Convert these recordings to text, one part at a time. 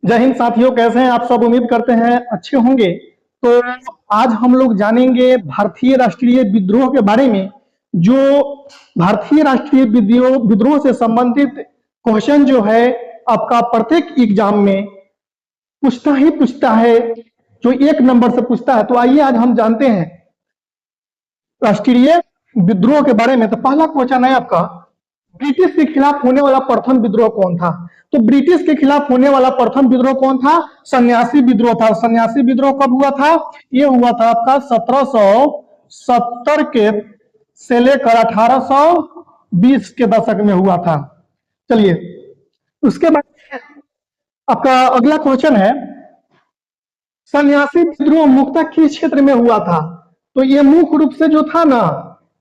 जय हिंद साथियों, कैसे हैं आप सब। उम्मीद करते हैं अच्छे होंगे। तो आज हम लोग जानेंगे भारतीय राष्ट्रीय विद्रोह के बारे में। जो भारतीय राष्ट्रीय विद्रोह से संबंधित क्वेश्चन जो है आपका प्रत्येक एग्जाम में पूछता ही पूछता है, जो 1 नंबर से पूछता है। तो आइए आज हम जानते हैं राष्ट्रीय विद्रोह के बारे में। तो पहला क्वेश्चन है आपका, ब्रिटिश के खिलाफ होने वाला प्रथम विद्रोह कौन था। तो ब्रिटिश के खिलाफ होने वाला प्रथम विद्रोह कौन था? सन्यासी विद्रोह था। सन्यासी विद्रोह कब हुआ था? ये हुआ था आपका 1770 के से लेकर 1820 के दशक में हुआ था। चलिए, उसके बाद आपका अगला क्वेश्चन है, सन्यासी विद्रोह मुख्यतः किस क्षेत्र में हुआ था। तो ये मुख्य रूप से जो था ना,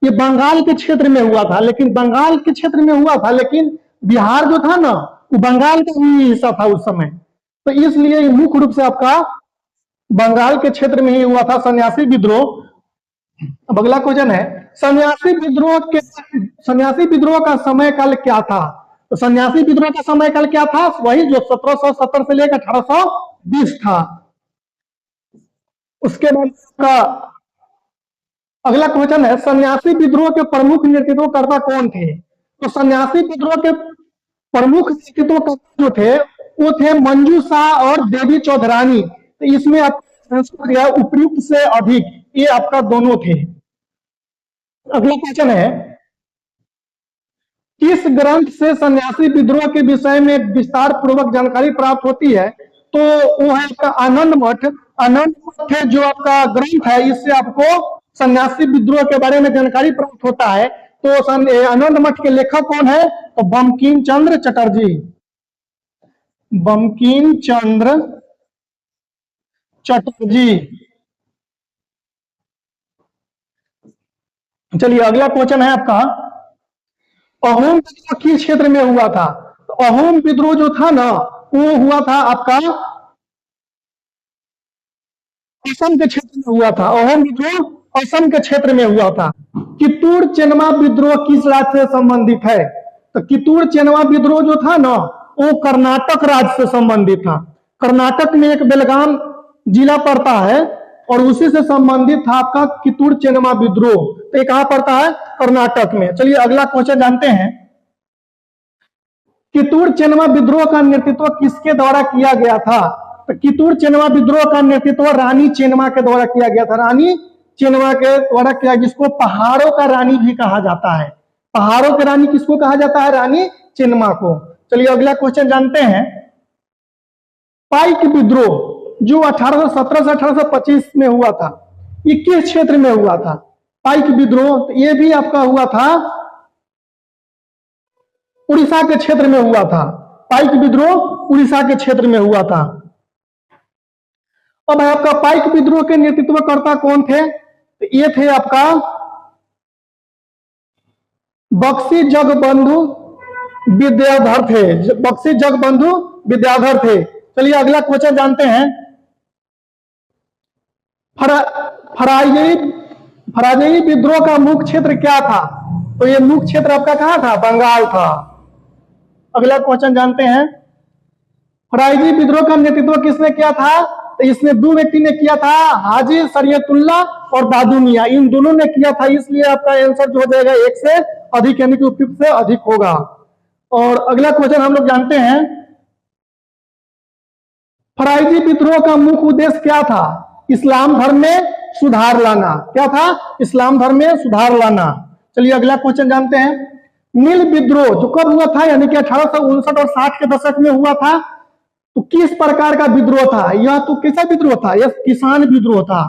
ये बंगाल के क्षेत्र में हुआ था। लेकिन बंगाल के क्षेत्र में हुआ था, लेकिन बिहार जो था ना, वो बंगाल का ही हिस्सा था उस समय। तो इसलिए ये मुख्य रूप से आपका बंगाल के क्षेत्र में ही हुआ था सन्यासी विद्रोह। अब अगला क्वेश्चन है, सन्यासी विद्रोह का समय काल क्या था। तो सन्यासी विद्रोह का समय काल क्या था? वही जो 1770 से लेकर 1820 था। उसके बाद का अगला क्वेश्चन है, सन्यासी विद्रोह के प्रमुख नेतृत्वकर्ता कौन थे। तो सन्यासी विद्रोह के प्रमुख नेतृत्वकर्ता जो थे वो थे मंजू शाह और देवी चौधरानी। तो इसमें आपका उपयुक्त से अधिक, ये आपका दोनों थे। अगला क्वेश्चन है, किस ग्रंथ से सन्यासी विद्रोह के विषय में विस्तार पूर्वक जानकारी प्राप्त होती है। तो वो है आपका आनंद मठ। आनंद मठ है जो आपका ग्रंथ है, इससे आपको सन्यासी विद्रोह के बारे में जानकारी प्राप्त होता है। तो आनंद मठ के लेखक कौन है? तो बंकिम चंद्र चटर्जी। बंकिम चंद्र चटर्जी। चलिए, अगला क्वेश्चन है आपका, अहोम विद्रोह किस क्षेत्र में हुआ था। तो अहोम विद्रोह जो था ना, वो हुआ था आपका असम के क्षेत्र में हुआ था। अहोम विद्रोह असम के क्षेत्र में हुआ था। कित्तूर चेनमा विद्रोह किस राज्य से संबंधित है। तो कित्तूर चेनमा विद्रोह जो था ना, वो कर्नाटक राज्य से संबंधित था। कर्नाटक में एक बेलगाम जिला पड़ता है और उसी से संबंधित था आपका कित्तूर चेनमा विद्रोह। तो ये कहां पड़ता है? कर्नाटक में। चलिए, अगला क्वेश्चन जानते हैं, कित्तूर चेनमा विद्रोह का नेतृत्व किसके द्वारा किया गया था। तो कित्तूर चेनमा विद्रोह का नेतृत्व रानी चेन्नम्मा के द्वारा किया गया था। रानी चेन्नम्मा के द्वारा किया, जिसको पहाड़ों का रानी भी कहा जाता है। पहाड़ों की रानी किसको कहा जाता है? रानी चेन्नम्मा को। चलिए, अगला क्वेश्चन जानते हैं, पाइक विद्रोह जो 1817 से 1825 में हुआ था, ये किस क्षेत्र में हुआ था? पाइक विद्रोह, तो ये भी आपका हुआ था उड़ीसा के क्षेत्र में हुआ था। पाइक विद्रोह उड़ीसा के क्षेत्र में हुआ था। अब आपका पाइक विद्रोह के नेतृत्वकर्ता कौन थे? तो ये थे आपका बक्सी जगबंधु विद्याधर थे। बक्सी जगबंधु विद्याधर थे। चलिए, अगला क्वेश्चन जानते हैं, फराजई विद्रोह का मुख्य क्षेत्र क्या था। तो ये मुख्य क्षेत्र आपका कहां था? बंगाल था। अगला क्वेश्चन जानते हैं, फराइजी विद्रोह का नेतृत्व किसने किया था। तो इसने 2 व्यक्ति ने किया था, हाजी शरीयतुल्लाह और दादू मियां। इन दोनों ने किया था, इसलिए आपका आंसर जो हो जाएगा 1 से अधिक, यानी कि उपयुक्त से अधिक होगा। और अगला क्वेश्चन हम लोग जानते हैं, फराइजी विद्रोह का मुख्य उद्देश्य क्या था। इस्लाम धर्म में सुधार लाना। क्या था? इस्लाम धर्म में सुधार लाना। चलिए, अगला क्वेश्चन जानते हैं, नील विद्रोह जो कब हुआ था, यानी कि 1859 और 60 के दशक में हुआ था। तो किस प्रकार का विद्रोह था यह? तो कैसा विद्रोह था? यह किसान विद्रोह था।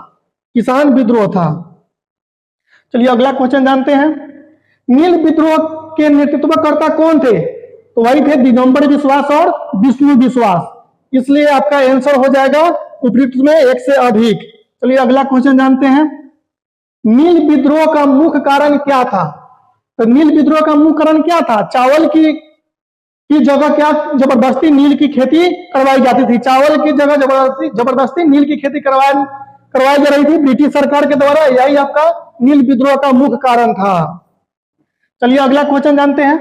किसान विद्रोह था। चलिए, अगला क्वेश्चन जानते हैं, नील विद्रोह के नेतृत्वकर्ता कौन थे। तो वही थे दिगंबर विश्वास और विष्णु विश्वास। इसलिए आपका आंसर हो जाएगा उपयुक्त में 1 से अधिक। चलिए, अगला क्वेश्चन जानते हैं, नील विद्रोह का मुख्य कारण क्या था। तो नील विद्रोह का मुख्य कारण क्या था? चावल की जगह क्या जबरदस्ती नील की खेती करवाई जाती थी। चावल की जगह जबरदस्ती नील की खेती करवाई जा रही थी ब्रिटिश सरकार के द्वारा। यही आपका नील विद्रोह का मुख्य कारण था। चलिए, अगला क्वेश्चन जानते हैं,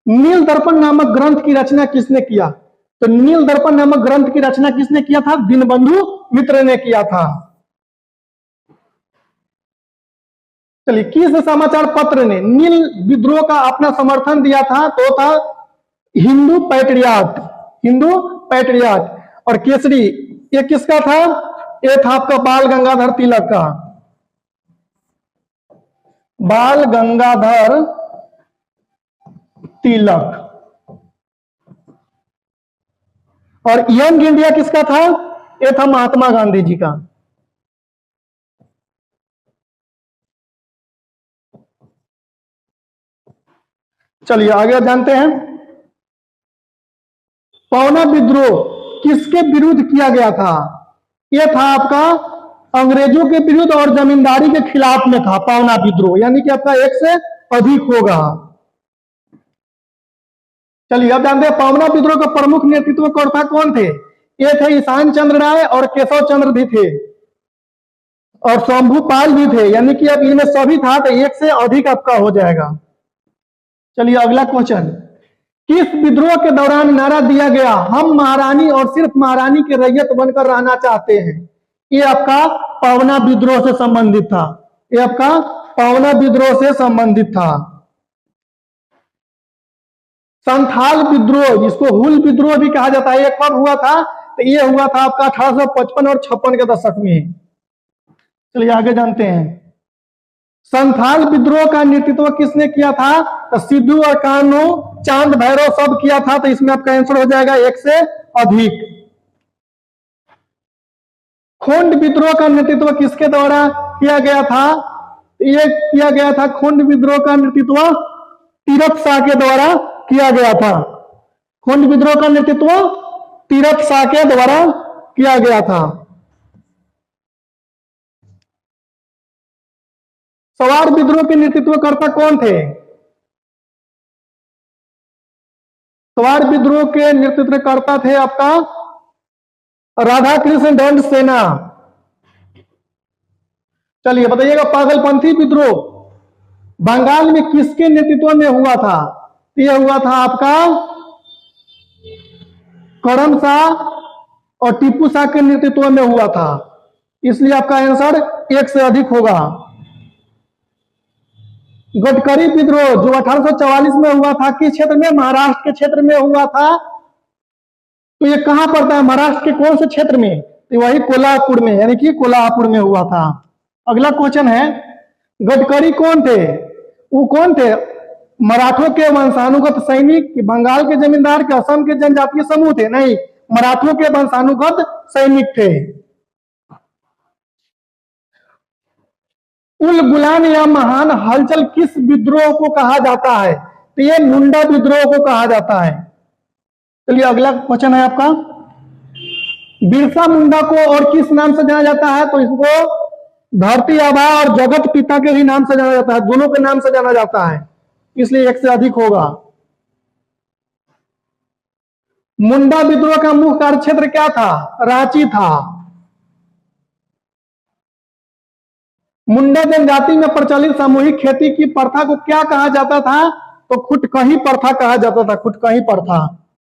नील दर्पण नामक ग्रंथ की रचना किसने किया। तो नील दर्पण नामक ग्रंथ की रचना किसने किया था? दीनबंधु मित्र ने किया था। चलिए, किस समाचार पत्र ने नील विद्रोह का अपना समर्थन दिया था? तो था हिंदू पैट्रियट, हिंदू पैट्रियट। और केसरी ये किसका था? ये था आपका बाल गंगाधर तिलक का, बाल गंगाधर तिलक। और यंग इंडिया किसका था? ये था महात्मा गांधी जी का। चलिए आगे जानते हैं। पवना विद्रोह किसके विरुद्ध किया गया था? यह था आपका अंग्रेजों के विरुद्ध और जमींदारी के खिलाफ में था पवना विद्रोह, यानी कि आपका एक से अधिक होगा। चलिए अब जानते हैं पवना विद्रोह का प्रमुख नेतृत्वकर्ता कौन थे? ये थे ईशान चंद्र राय और केशव चंद्र भी थे और शंभुपाल भी थे, यानी कि अब इनमें सभी था तो एक से अधिक आपका हो जाएगा। चलिए अगला क्वेश्चन, किस विद्रोह के दौरान नारा दिया गया हम महारानी और सिर्फ महारानी के रैयत बनकर रहना चाहते हैं? ये आपका पवना विद्रोह से संबंधित था, ये आपका पवना विद्रोह से संबंधित था। संथाल विद्रोह जिसको हुल विद्रोह भी कहा जाता है, ये कब हुआ था? तो ये हुआ था आपका 1855 और 56 के दशक में। चलिए आगे जानते हैं। संथाल विद्रोह का नेतृत्व किसने किया था? तो सिद्धू और कान्हू, चांद भैरव सब किया था, तो इसमें आपका आंसर हो जाएगा एक से अधिक। खोंड विद्रोह का नेतृत्व किसके द्वारा किया गया था? ये किया गया था खोंड विद्रोह का नेतृत्व तीरथ शाह के द्वारा किया गया था। खोंड विद्रोह का नेतृत्व तीरथ शाह के द्वारा किया गया था। सवार विद्रोह के नेतृत्वकर्ता कौन थे? सवार विद्रोह के नेतृत्वकर्ता थे आपका राधा कृष्ण दंड सेना। चलिए बताइएगा, पागलपंथी विद्रोह बंगाल में किसके नेतृत्व में हुआ था? यह हुआ था आपका करम शाह और टीपू शाह के नेतृत्व में हुआ था, इसलिए आपका आंसर एक से अधिक होगा। गडकरी विद्रोह जो 1844 में हुआ था, किस क्षेत्र में? महाराष्ट्र के क्षेत्र में हुआ था। तो ये कहां पड़ता है? महाराष्ट्र के कौन से क्षेत्र में? तो वही कोल्हापुर में, यानी कि कोल्हापुर में हुआ था। अगला क्वेश्चन है, गडकरी कौन थे? वो कौन थे? मराठों के वंशानुगत सैनिक, बंगाल के जमींदार के, असम के जनजातीय समूह थे? नहीं, मराठों के वंशानुगत सैनिक थे। उल गुलान या महान हलचल किस विद्रोह को कहा जाता है? तो ये मुंडा विद्रोह को कहा जाता है। चलिए अगला क्वेश्चन है आपका, बिरसा मुंडा को और किस नाम से जाना जाता है? तो इसको धरती आबा और जगत पिता के ही नाम से जाना जाता है, दोनों के नाम से जाना जाता है, इसलिए एक से अधिक होगा। मुंडा विद्रोह का मुख्य कार्यक्षेत्र क्या था? रांची था। मुंडा जनजाति में प्रचलित सामूहिक खेती की प्रथा को क्या कहा जाता था? तो खुटकही प्रथा कहा जाता था, खुटकही प्रथा।